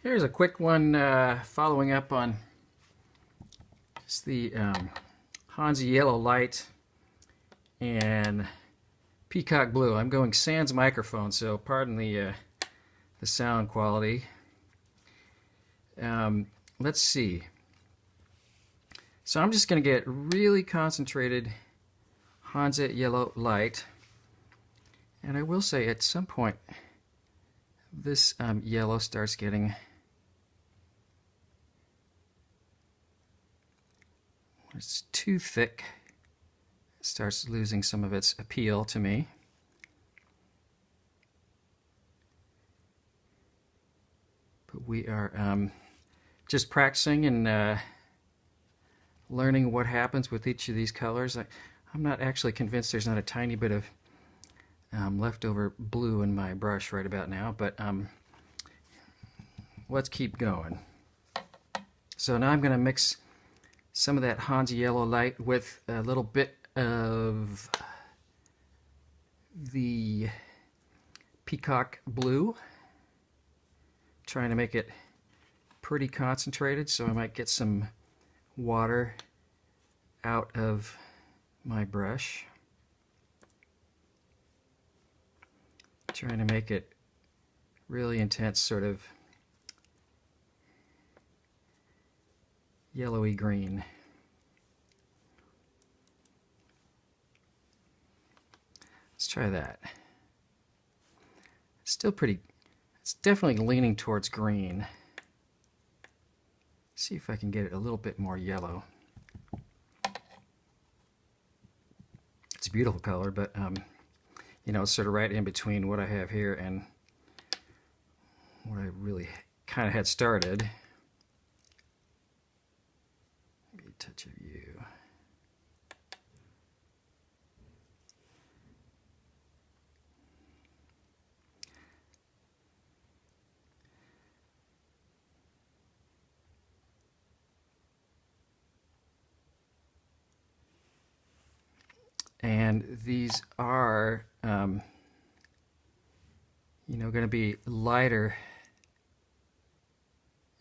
Here's a quick one following up on just the Hansi Yellow Light and Peacock Blue. I'm going sans microphone, so pardon the sound quality. Let's see. So I'm just going to get really concentrated Hansi Yellow Light, and I will say at some point this yellow starts getting it's too thick. It starts losing some of its appeal to me. But we are just practicing and learning what happens with each of these colors. I'm not actually convinced there's not a tiny bit of leftover blue in my brush right about now, but let's keep going. So now I'm going to mix some of that Hansi Yellow Light with a little bit of the Peacock Blue, trying to make it pretty concentrated, so I might get some water out of my brush. Trying to make it really intense, sort of yellowy green. Let's try that. Still pretty, it's definitely leaning towards green. See if I can get it a little bit more yellow. It's a beautiful color, but you know, it's sort of right in between what I have here and what I really kind of had started. Maybe a touch of you. And these are, you know, going to be lighter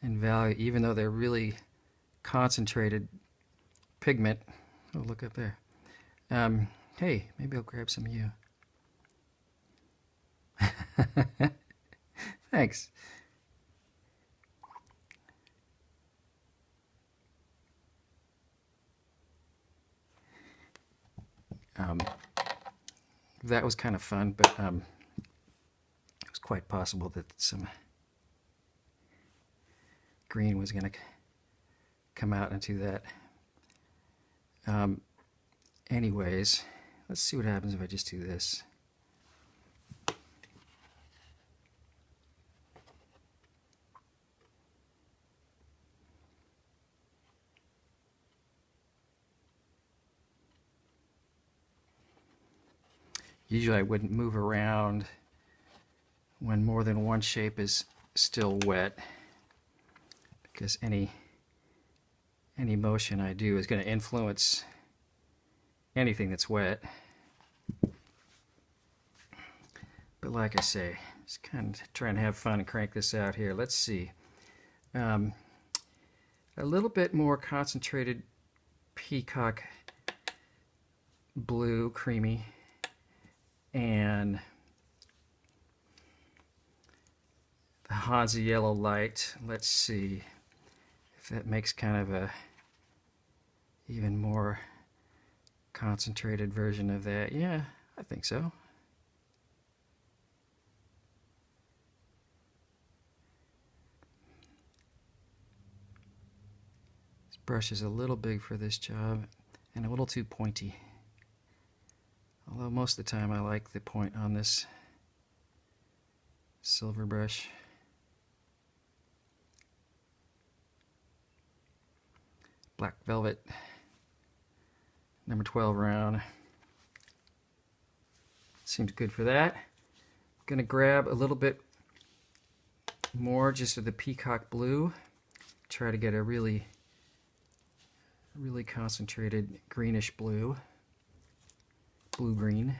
in value, even though they're really concentrated pigment. Oh, look up there. Hey, maybe I'll grab some of you. Thanks. That was kind of fun, but it was quite possible that some green was going to come out into that. Anyways, let's see what happens if I just do this. Usually I wouldn't move around when more than one shape is still wet, because any motion I do is going to influence anything that's wet. But like I say, just kind of trying to have fun and crank this out here. Let's see. A little bit more concentrated Peacock Blue, creamy, and the Hansi Yellow Light. Let's see if that makes kind of a even more concentrated version of that. Yeah, I think so. This brush is a little big for this job and a little too pointy. Although most of the time I like the point on this silver brush. Black Velvet, number 12 round. Seems good for that. I'm gonna grab a little bit more just of the Peacock Blue. Try to get a really concentrated greenish blue. Blue-green.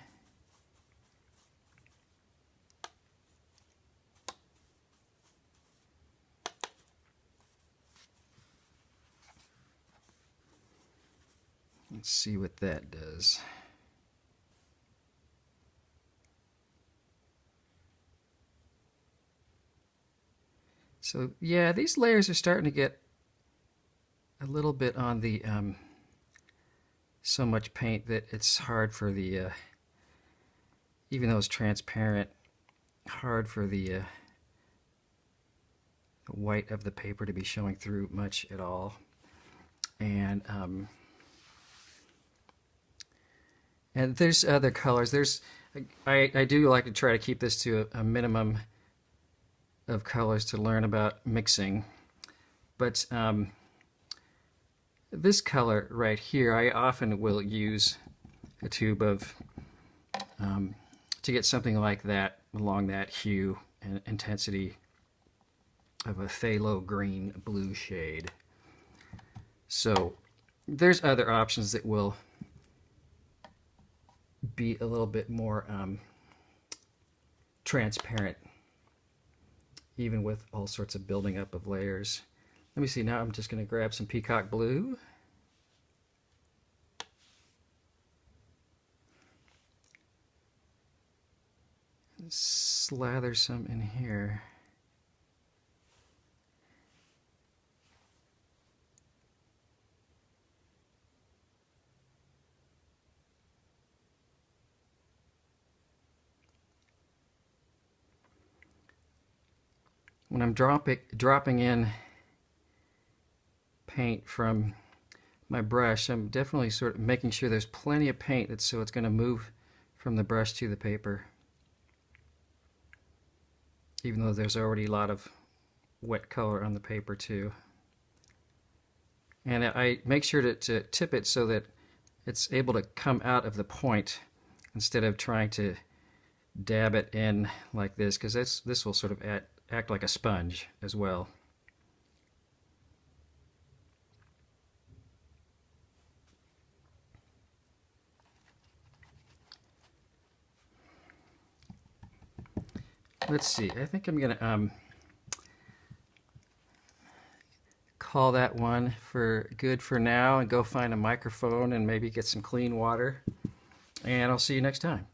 Let's see what that does. So yeah, these layers are starting to get a little bit on the so much paint that it's hard for the even though it's transparent, hard for the white of the paper to be showing through much at all. And there's other colors. I do like to try to keep this to a minimum of colors to learn about mixing. But this color right here, I often will use a tube of to get something like that along that hue and intensity of a phthalo green blue shade. So there's other options that will be a little bit more transparent, even with all sorts of building up of layers. Let me see, now I'm just going to grab some peacock blue. Slather some in here. When I'm dropping in paint from my brush, I'm definitely sort of making sure there's plenty of paint so it's going to move from the brush to the paper, even though there's already a lot of wet color on the paper too. And I make sure to tip it so that it's able to come out of the point instead of trying to dab it in like this, because this will sort of act like a sponge as well. Let's see, I think I'm gonna call that one for good for now and go find a microphone and maybe get some clean water. And I'll see you next time.